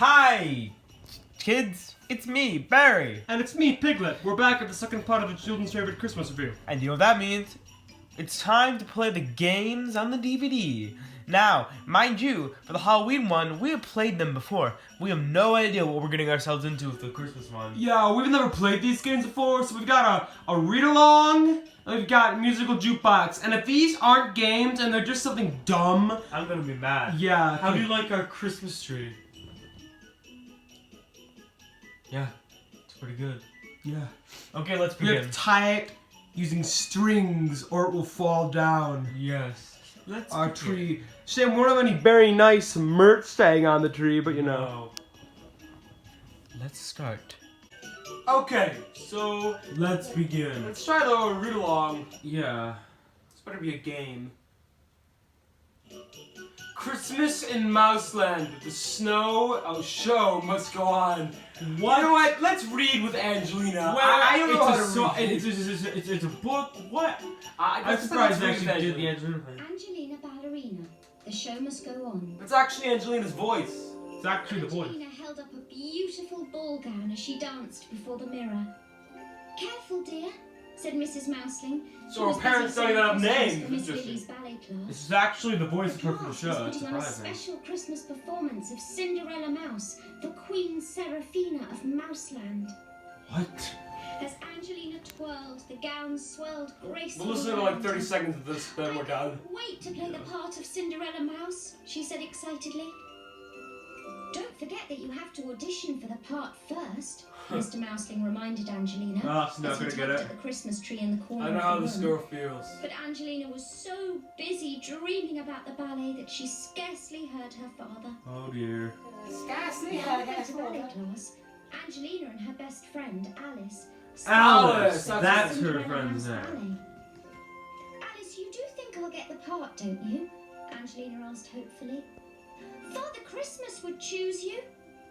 Hi, kids. It's me, Barry. And it's me, Piglet. We're back at the second part of the children's favorite Christmas review. And you know what that means? It's time to play the games on the DVD. Now, mind you, for the Halloween one, we have played them before. We have no idea what we're getting ourselves into with the Christmas one. Yeah, we've never played these games before, so we've got a read-along, and we've got musical jukebox. And if these aren't games and they're just something dumb, I'm gonna be mad. Yeah. How do you like our Christmas tree? Yeah, it's pretty good. Yeah. Okay, let's We begin. have to tie it using strings or it will fall down. Yes. Let's Our begin. tree. Shame we don't have any very nice merch staying on the tree, but you know. No. Let's start. Okay, so Let's begin. let's try the read-along. Yeah. This better be a game. Christmas in Mouseland. The snow show must go on. What? You know what? Let's read with Angelina. Well, I don't know how to read. it's a book. What? I'm Let's surprised they read with actually did the Angelina. Angelina thing. Angelina Ballerina. The show must go on. It's actually Angelina's voice. It's actually the voice. Angelina held up a beautiful ball gown as she danced before the mirror. Careful, dear, said Mrs. Mouseling. So her parents don't even have names. Miss Interesting. Lily's ballet class. This is actually the voice of her The for the cast show. was It's putting on a surprising. special Christmas performance of Cinderella Mouse, the Queen Seraphina of Mouseland. What? As Angelina twirled, the gown swelled gracefully. We'll listen to like around 30 her. seconds of this, then we're done. Wait to play the part of Cinderella Mouse, she said excitedly. Don't forget that you have to audition for the part first, Mr. Mouseling reminded Angelina. Oh, she's not as he gonna get tugged it. at the Christmas tree in the corner I know of how the this room. girl feels. But Angelina was so busy dreaming about the ballet that she scarcely heard her father. Oh dear. Scarcely Before they went to ballet class, Angelina and her best friend, Alice, Alice, started that's the her Cinderella friend's Mouse name. ballet. Alice, you do think I'll get the part, don't you? Angelina asked hopefully. Father Christmas would choose you,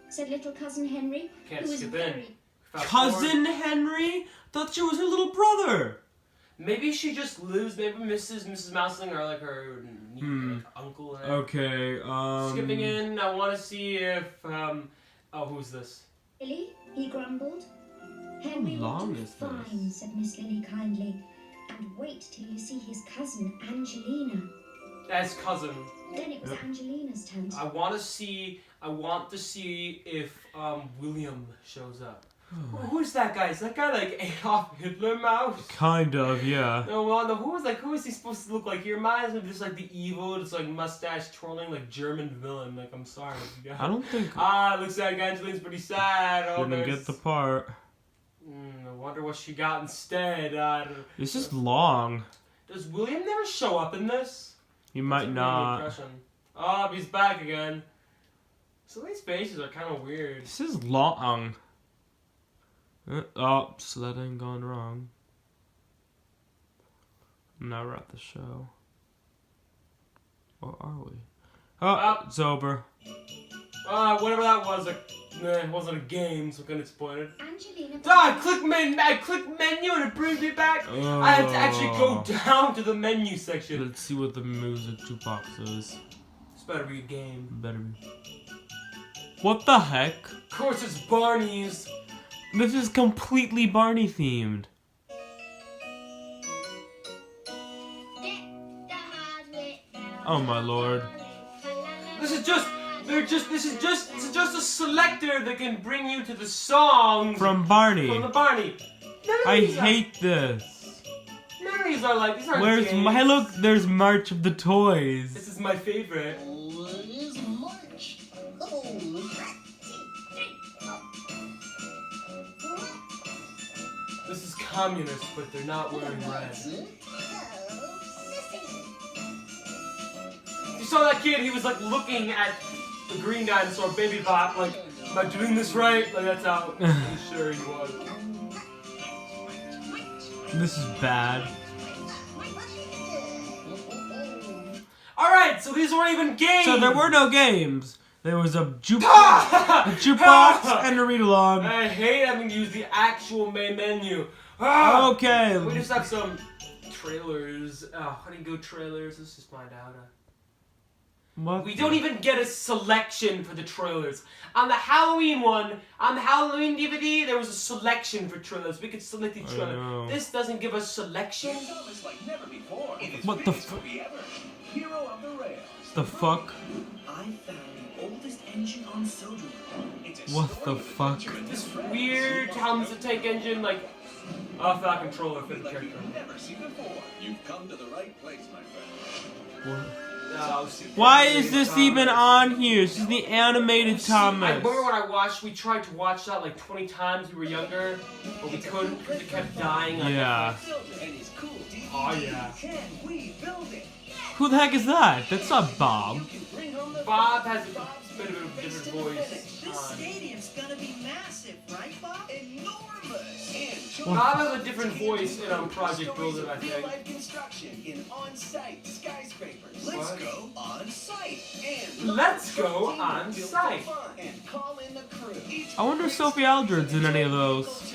said little cousin Henry, Can't who was skip in. very... Fast Cousin forward. Henry? Thought she was her little brother. Maybe she just lives. Maybe Mrs. Mouseling or like her like, uncle. Or Okay. Skipping in. I want to see if oh, who's this? Lily, he grumbled. Henry will long do is fine, this? said Miss Lily kindly. And wait till you see his cousin Angelina. That's cousin. Then it was Yep. Angelina's turn to I want to see if William shows up. Who's that guy? Is that guy like Adolf Hitler mouse? Kind of, yeah. No, well, no. Who is he supposed to look like? He reminds me of just like the evil, just like mustache twirling, like German villain. Like I'm sorry, you guys. I don't think Looks like Angelina's pretty sad. Oh, didn't there's- get the part. I wonder what she got instead. It's just long. Does William never show up in this? He That's a might really not. impression. Oh, he's back again. Some of these faces are kind of weird. This is long. Oh, sledding gone wrong. Now we're at the show. Or are we? Oh, it's over. Whatever that was, it wasn't a game, so I'm kind of disappointed. Angelina. I click menu and it brings me back. I have to actually go down to the menu section. Let's see what the music jukebox is. This better be a game. Better be. What the heck? Of course, it's Barney's. This is completely Barney themed. Oh my lord. This is just a selector that can bring you to the songs From Barney. from the Barney. None of I these are- hate this. None of these are like these aren't Where's games. my look? There's March of the Toys. This is my favorite. This is communist, but they're not wearing red. You saw that kid? He was like looking at the green dinosaur, Baby Bop, like, am I doing this right? Like that's how I'm sure he was. This is bad. Alright, so these weren't even games! So there were no games. There was a jukebox and a read-along. I hate having to use the actual main menu. Ah! Okay. We just have some trailers. Honey Go trailers. Let's just find out. What? We don't even get a selection for the trailers. On the Halloween one, on the Halloween DVD, there was a selection for trailers. We could select each trailer. know. This doesn't give us selection. What the fuck? The fuck? I found the oldest engine on Sojourner. What the fuck? This weird Thomas the Tank Engine, like, off that controller for the character. Never seen before. You've come to the right place, my friend. Why is this even on here? This is the animated Thomas. I remember when we tried to watch that like 20 times when we were younger, but we couldn't because it kept dying. On Yeah. Oh yeah. Who the heck is that? That's not Bob. Bob has a bit of a different voice. This stadium's gonna be massive, right, Bob? Enormous. Bob has a different voice in Project Builder, I think. Real-life construction in on-site skyscrapers. What? Let's go on-site. And Let's go on-site. and call in the crew. I wonder if Sophie Aldred's in any of those.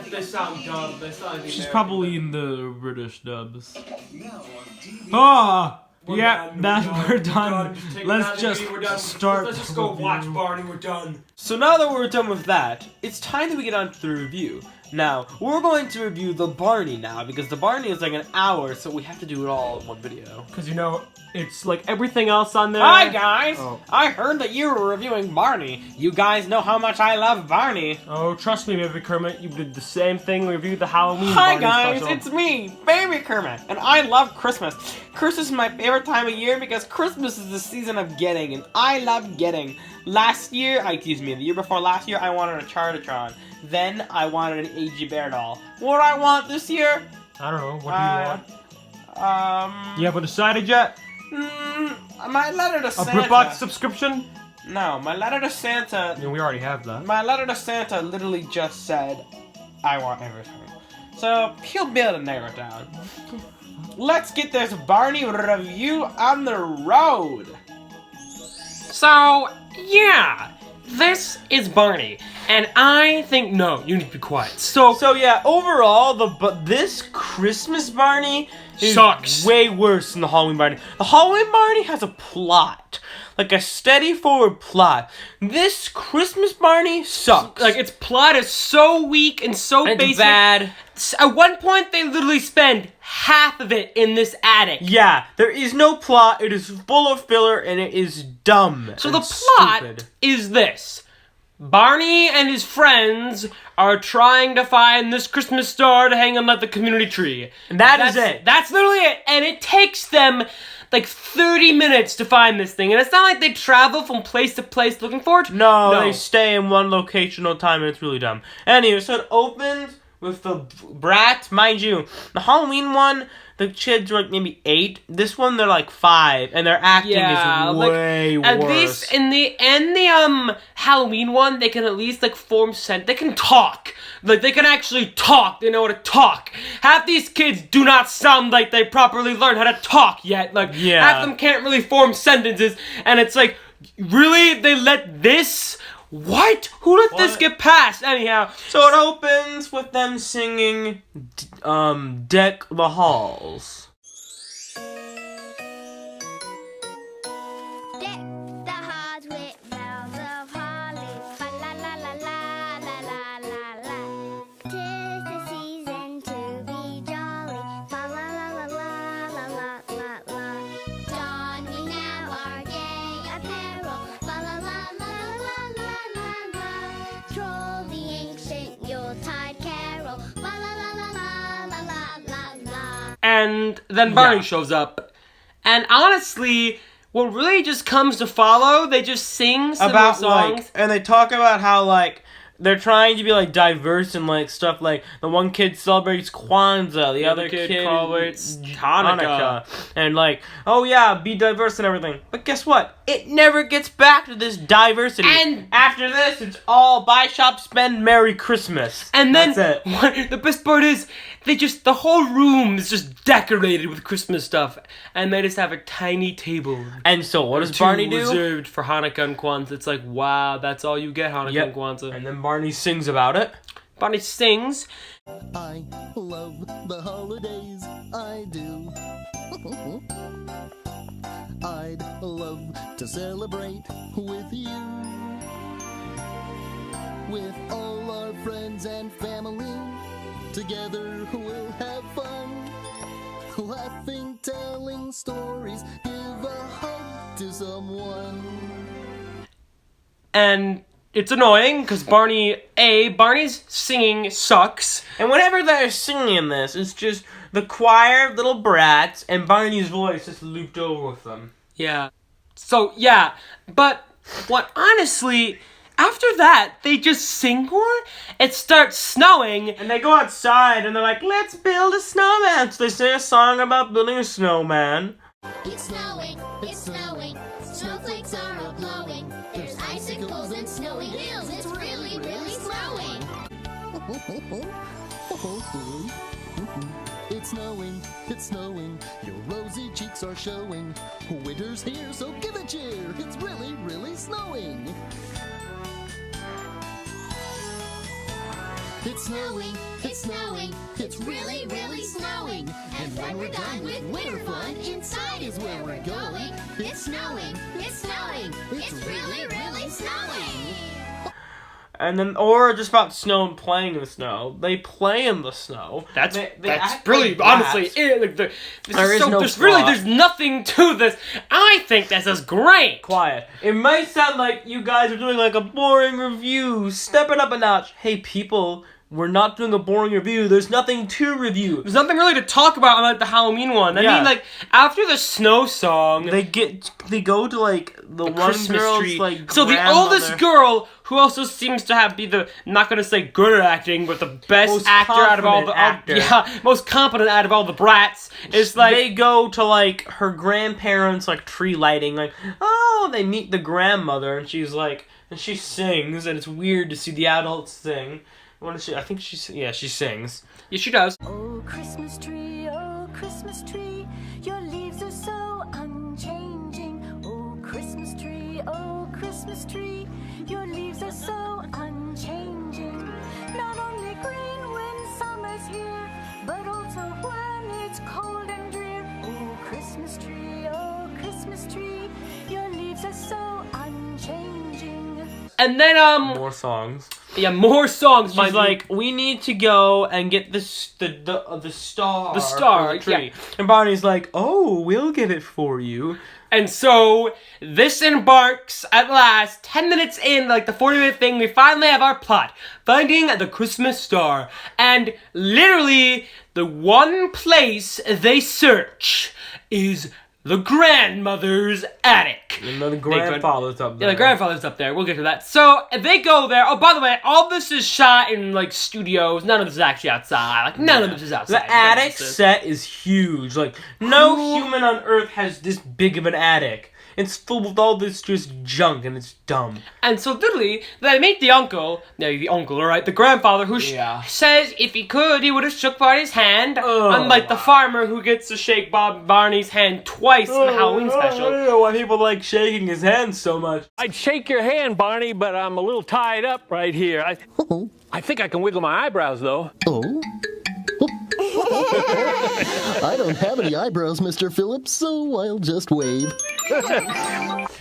They sound dumb. They sound like the She's American probably in the British dubs. Now on TV. Ah! We're Yeah, done, we're done. Just take it Let's out of the just movie, we're done. start. Let's just go the watch review. Barney. We're done. So now that we're done with that, it's time that we get on to the review. Now, we're going to review the Barney now, because the Barney is like an hour, so we have to do it all in one video. Because you know, it's like everything else on there. Hi guys! Oh. I heard that you were reviewing Barney. You guys know how much I love Barney. Oh, trust me, Baby Kermit. You did the same thing. We reviewed the Halloween. Hi Barney guys, special. it's me, Baby Kermit, and I love Christmas. Christmas is my favorite time of year because Christmas is the season of getting, and I love getting. The year before last year, I wanted a Chartatron. Then I wanted an AG Bear doll. What do I want this year? I don't know. What do you want? You Yeah, haven't decided yet? my letter to A Santa. BritBox subscription? No, my letter to Santa. Yeah, we already have that. My letter to Santa literally just said, I want everything. So, he'll be able to narrow it down. Let's get this Barney review on the road. So, yeah, this is Barney, and I think, no, you need to be quiet. So Yeah, overall, this Christmas Barney is Sucks. way worse than the Halloween Barney. The Halloween Barney has a plot. Like a steady forward plot. This Christmas Barney sucks. like, its plot is so weak and so it's basic. bad. At one point, they literally spend half of it in this attic. Yeah, there is no plot. It is full of filler and it is dumb. So and the plot stupid. is this. Barney and his friends are trying to find this Christmas star to hang on like the community tree. And that's it. That's literally it. And it takes them like 30 minutes to find this thing. And it's not like they travel from place to place looking for it. No, they stay in one location all the time and it's really dumb. Anyway, so it opens with the brats. Mind you, the Halloween one, the kids were like maybe 8. This one, they're like 5. And their acting is way worse. At least in the Halloween one, they can at least like form sense. They can talk. Like they can actually talk. They know how to talk. Half these kids do not sound like they properly learned how to talk yet. Like half them can't really form sentences. And it's like, really? They let this? What? Who let this get past? Anyhow, So it opens with them singing Deck the Halls. Deck the halls with bells of holly. Fa la la la la la la la la. 'Tis the season to be jolly. Fa la la la la la la la la. Don we now our gay apparel. Fa la la la la la la la. Troll the ancient Yuletide carol. Fa la la la la la la la la. and then Barney shows up. And honestly, what really just comes to follow, they just sing similar About songs. and they talk about how like they're trying to be like diverse and like stuff like the one kid celebrates Kwanzaa, the other kid celebrates Hanukkah. and like, oh yeah, be diverse and everything. But guess what? It never gets back to this diversity. And after this, it's all buy, shop, spend, Merry Christmas. And then That's it. what the best part is, the whole room is just decorated with Christmas stuff, and they just have a tiny table. And so what does Two Barney do? reserved for Hanukkah and Kwanzaa. It's like, wow, that's all you get, Hanukkah and Kwanzaa. And then Barney sings about it. Barney sings. I love the holidays, I do. I'd love to celebrate with you. With all our friends and family, together we'll have fun. Laughing, telling stories, give a hug to someone. And it's annoying because Barney's singing sucks. And whenever they're singing this, it's just the choir of little brats and Barney's voice just looped over with them. Yeah. So, yeah. But, honestly, after that, they just sing more. It starts snowing. And they go outside and they're like, let's build a snowman. So they sing a song about building a snowman. It's snowing, snowflakes are a-blowing. There's icicles and snowy hills, it's really, really snowing. It's snowing, your rosy cheeks are showing. Winter's here, so give a cheer, it's really, really snowing. It's snowing, it's really, really snowing. And when we're done with winter fun, inside is where we're going. It's snowing, it's really, really snowing. And then, or just about snow and playing in the snow. They play in the snow. That's act really, like honestly, brats. there's nothing to this. I think this is great. Quiet. It might sound like you guys are doing like a boring review. Step it up a notch. Hey, people, we're not doing a boring review. There's nothing to review. There's nothing really to talk about on like the Halloween one. I mean, like after the snow song, They go to like the one Christmas girl's tree. like So the grandmother. oldest girl, who also seems to be the, not gonna say good at acting, but the best Most actor out of all the confident most competent out of all the brats, is like they go to like her grandparents' like tree lighting, like, oh, they meet the grandmother and she's like, and she sings, and it's weird to see the adults sing. What is she? I think she sings. yeah, she does. Oh, Christmas tree, your leaves are so unchanging. Oh, Christmas tree, your leaves are so unchanging. Not only green when summer's here, but also when it's cold and drear. Oh, Christmas tree, your leaves are so unchanging. And then More songs. yeah, more songs. She's like, we need to go and get the star. The star, for the tree. yeah. And Barney's like, oh, we'll get it for you. And so, this embarks, at last, 10 minutes in, like the 40-minute thing, we finally have our plot. Finding the Christmas star. And literally, the one place they search is the grandmother's attic. And the grandfather's up there. Yeah, the grandfather's up there. We'll get to that. So, they go there. Oh, by the way, all this is shot in, like, studios. None of this is actually outside. Like, none of this is outside. The attic set is huge. Like, no human on Earth has this big of an attic. It's full with all this just junk, and it's dumb. And so, literally, they meet the uncle, alright, the grandfather, who says if he could, he would have shook Barney's hand, unlike the farmer who gets to shake Barney's hand twice in the Halloween special. I don't know why people like shaking his hand so much. I'd shake your hand, Barney, but I'm a little tied up right here. I think I can wiggle my eyebrows, though. Oh? I don't have any eyebrows, Mr. Phillips, so I'll just wave.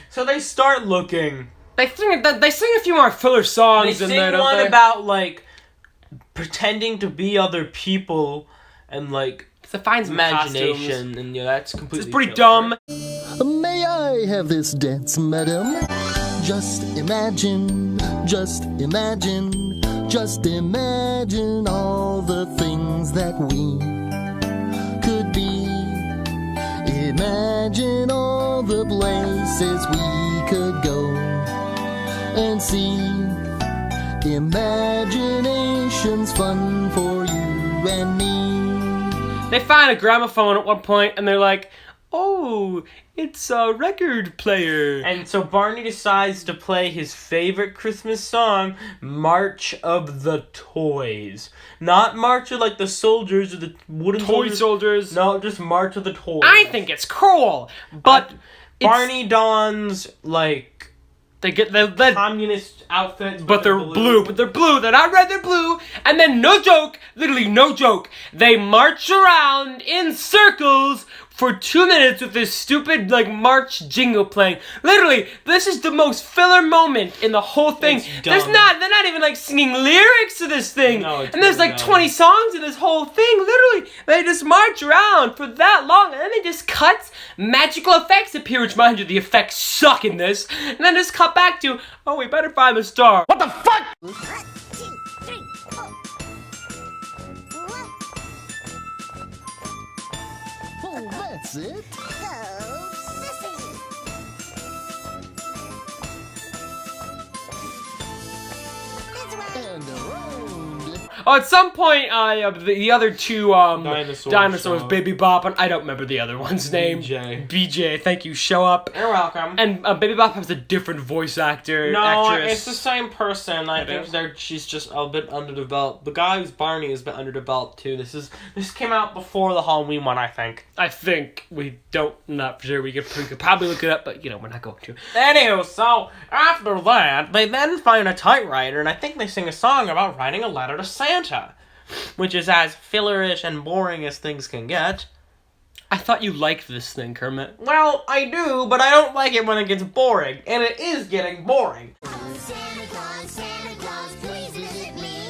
So they start looking. They sing a few more filler songs They in sing there, don't one they? about, like, pretending to be other people and, like, to find some imagination. costumes. And, yeah, that's completely It's pretty killer. dumb. May I have this dance, madam? Just imagine, just imagine, just imagine all the things that we could be. Imagine all the places we could go and see. Imagination's fun for you and me. They find a gramophone at one point, and they're like, oh, it's a record player. And so Barney decides to play his favorite Christmas song, March of the Toys. Not March of, like, the soldiers or the wooden Toy soldiers. soldiers. No, just March of the Toys. I think it's cool, but Barney dons, like, They get the communist outfits, but they're blue. But they're blue. They're not red. They're blue. And then no joke, literally no joke, they march around in circles for 2 minutes with this stupid like march jingle playing. Literally, this is the most filler moment in the whole thing. They're not even like singing lyrics to this thing. No, it's and there's like 20 songs in this whole thing. Literally, they just march around for that long, and then they just cut. Magical effects appear, which mind you, the effects suck in this. And then just cut back to, oh, we better find the star. What the fuck? 1, 2, 3, 4. Oh, that's it. Go, sissy. This way. And around. Oh, at some point, the other two dinosaurs, show. Baby Bop, and I don't remember the other one's name. BJ. BJ, thank you, show up. You're welcome. And Baby Bop has a different voice actor. No, actress. it's the same person. I think she's just a bit underdeveloped. The guy who's Barney is a bit underdeveloped too. This came out before the Halloween one, I think. I think we don't, not for sure. We could probably look it up, but you know, we're not going to. Anywho, so after that, they then find a typewriter, and I think they sing a song about writing a letter to Santa, which is as fillerish and boring as things can get. I thought you liked this thing, Kermit. Well, I do, but I don't like it when it gets boring, and it is getting boring. Oh, Santa Claus, please visit me.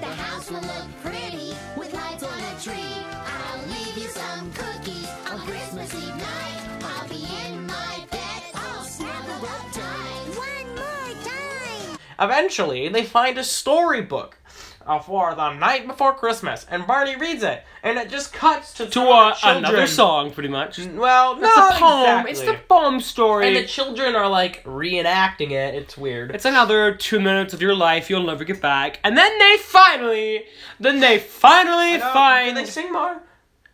The house will look pretty with lights on a tree. I'll leave you some cookies on Christmas Eve night. I'll be in my bed, all snuggled up tight. One more time. Eventually, they find a storybook for the night before Christmas, and Barney reads it, and it just cuts to another song, pretty much. Well, It's not a poem. exactly. It's the poem story. And the children are like reenacting it. It's weird. It's another 2 minutes of your life you'll never get back. And then they finally find... Did they sing more?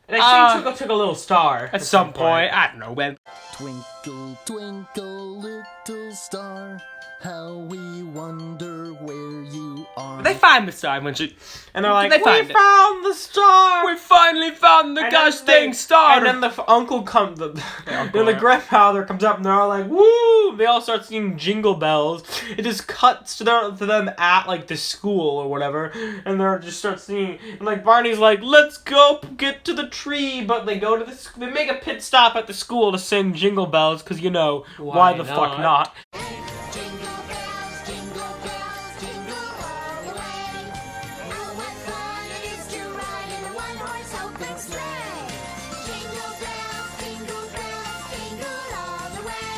They sing Took a Little Star. At some point. I don't know when. Twinkle, twinkle, little star, how we wonder where you are. They find the star when she... And they're like, They we find it. found the star! We finally found the gosh dang star! And then the uncle comes, then the grandfather comes up and they're all like, woo! They all start singing Jingle Bells. It just cuts to them at like the school or whatever, and they just start singing. And like Barney's like, let's go get to the tree, but they go to they make a pit stop at the school to sing Jingle Bells, because you know, why the fuck not? Jingle bells, jingle all the way. Oh, what fun it is to ride in a one-horse open sleigh. Jingle bells, jingle all the way.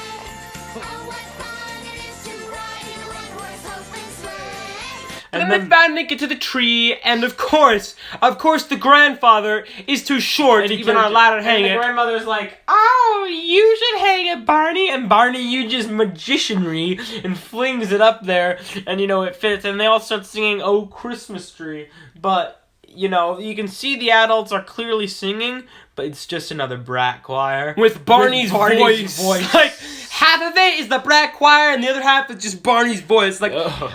Oh, what fun it is to ride in a one-horse open sleigh. And then they finally get to the tree, and of course, the grandfather is too short to even allow to hang and it. the grandmother's like, oh, you should hang it, Barney. And Barney uses magicianry and flings it up there, and you know, it fits. And they all start singing, oh, Christmas tree. But, you know, you can see the adults are clearly singing, but it's just another brat choir. With Barney's voice. Like, half of it is the brat choir, and the other half is just Barney's voice. Like,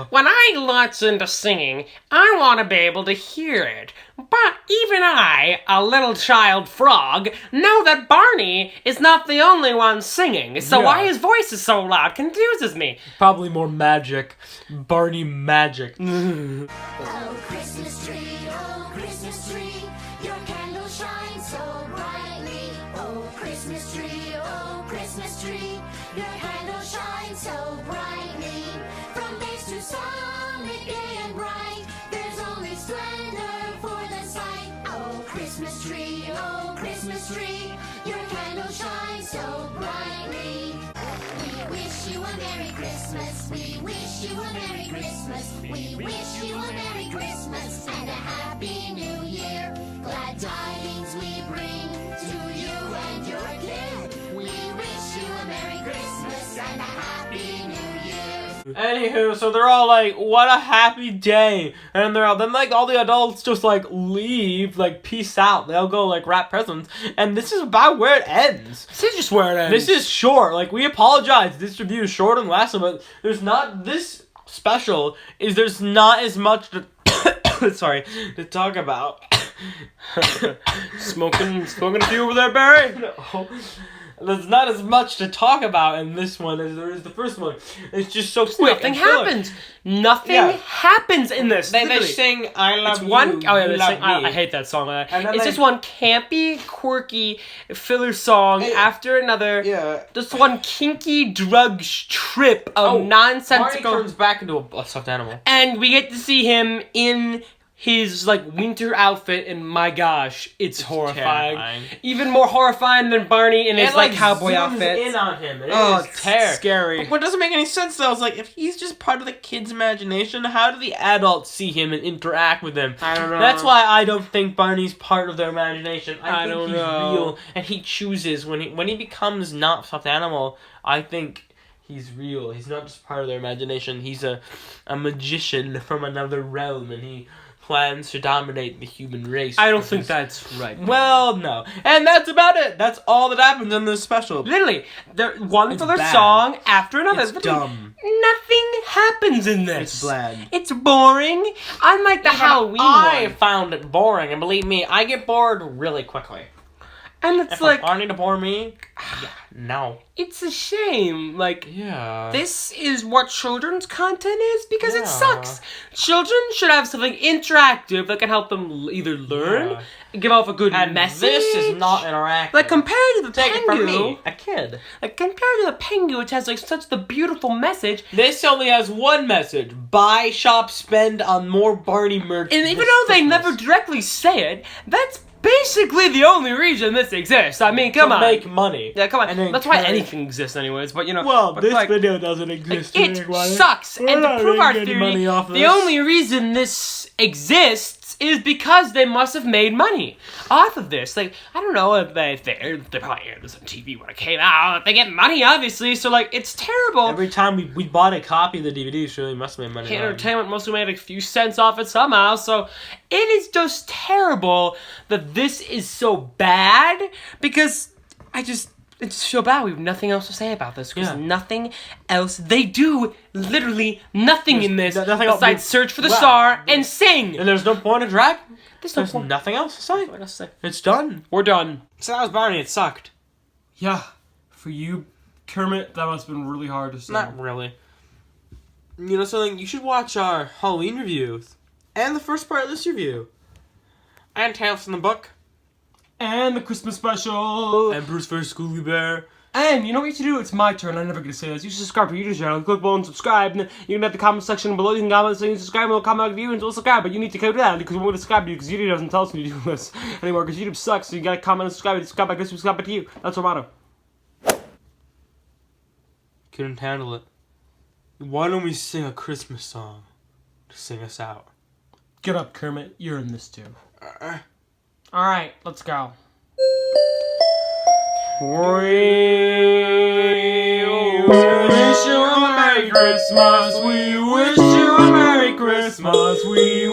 when I listen to singing, I want to be able to hear it. But even I, a little child frog, know that Barney is not the only one singing. So why his voice is so loud confuses me. Probably more magic. Barney magic. Oh, Christmas tree, your candle shines so brightly. Oh, Christmas tree, your candle shines so brightly. From base to summit, gay and bright, there's only splendor for the sight. Oh, Christmas tree, your candle shines so brightly. We wish you a Merry Christmas. We wish you a Merry Christmas. We wish you a Merry Christmas and a Happy New Year. Glad tidings we bring to you and your kid. We wish you a Merry Christmas and a Happy New Year. Anywho, so they're all like, what a happy day. And then like all the adults just like leave, like peace out. They'll go like wrap presents. And this is about where it ends. This is just where it ends. This is short. Like, we apologize. This review is short and last one, but there's not this special is there's not as much to to talk about. Smoking a few over there, Barry? No. there's not as much to talk about in this one as there is the first one. It's just so quick. Nothing and filler. happens. Nothing Yeah. happens in this. They literally. sing "I love It's you." one. Oh yeah, you they love sing, I me. hate that song. And then It's they- just one campy, quirky filler song after another. Yeah. Just one kinky drug trip of nonsensical. Barney turns back into a stuffed animal. And we get to see him in his like winter outfit, and my gosh, it's horrifying. terrifying. Even more horrifying than Barney in his like cowboy zooms outfit. in on him. Oh, It's it's scary. But what doesn't make any sense though is like if he's just part of the kid's imagination, how do the adults see him and interact with him? I don't know. That's why I don't think Barney's part of their imagination. I think don't he's know. real, and he chooses when he becomes not stuffed animal. I think he's real. He's not just part of their imagination. He's a magician from another realm, and he plans to dominate the human race. I don't for think his- that's right. Well, no. And that's about it. That's all that happens in this special. Literally, one It's filler bad. song after another. It's Literally, dumb. Nothing happens in this. It's bland. It's boring. Unlike the Halloween I one. found it boring, and believe me, I get bored really quickly. And it's If like, Barney to bore me, yeah, no. it's a shame. Like, Yeah. this is what children's content is because Yeah. it sucks. Children should have something interactive that can help them either learn, give off a good and message. this is not interactive. like compared to the Take it from Pengu, me, a kid. like compared to the Pengu, which has like such the beautiful message. This only has one message: buy, shop, spend on more Barney merch. And even this though they Christmas. never directly say it, that's basically the only reason this exists. I mean, come to on. make money. Yeah, come on. And That's why encourage- anything exists anyways, but you know. Well, but, this like, video doesn't exist. it to make money. sucks. We're And to not prove our making any theory, money off the this. only reason this exists is because they must have made money off of this. Like, I don't know if they probably aired this on TV when it came out. They get money, obviously, so like, it's terrible. Every time we bought a copy of the DVD, surely must have made money. on it. Entertainment must have made a few cents off it somehow, so it is just terrible that this is so bad because it's so bad. We have nothing else to say about this because Yeah. nothing else. They do literally nothing in this nothing else. besides search for the Wow. star and sing. And there's no point in drag. There's no There's point. nothing else to say. What else to say? It's done. We're done. So that was Barney. It sucked. Yeah, for you, Kermit, that must have been really hard to say. Not really. You know something? You should watch our Halloween reviews and the first part of this review. And Tales from the Book. And the Christmas special. And Bruce vs. Googly Bear. And you know what you should do? It's my turn. I'm never going to say this. You should subscribe to your YouTube channel. Click below and subscribe. And then you can have the comment section below. You can comment saying subscribe and we'll comment with you and we'll subscribe. But you need to go to that because we want to subscribe to you because YouTube doesn't tell us to do this anymore because YouTube sucks. So you got to comment and subscribe. Subscribe back to us, subscribe back to you. That's our motto. Couldn't handle it. Why don't we sing a Christmas song to sing us out? Get up, Kermit. You're in this too. Alright, let's go. We wish you a Merry Christmas. We wish you a Merry Christmas. We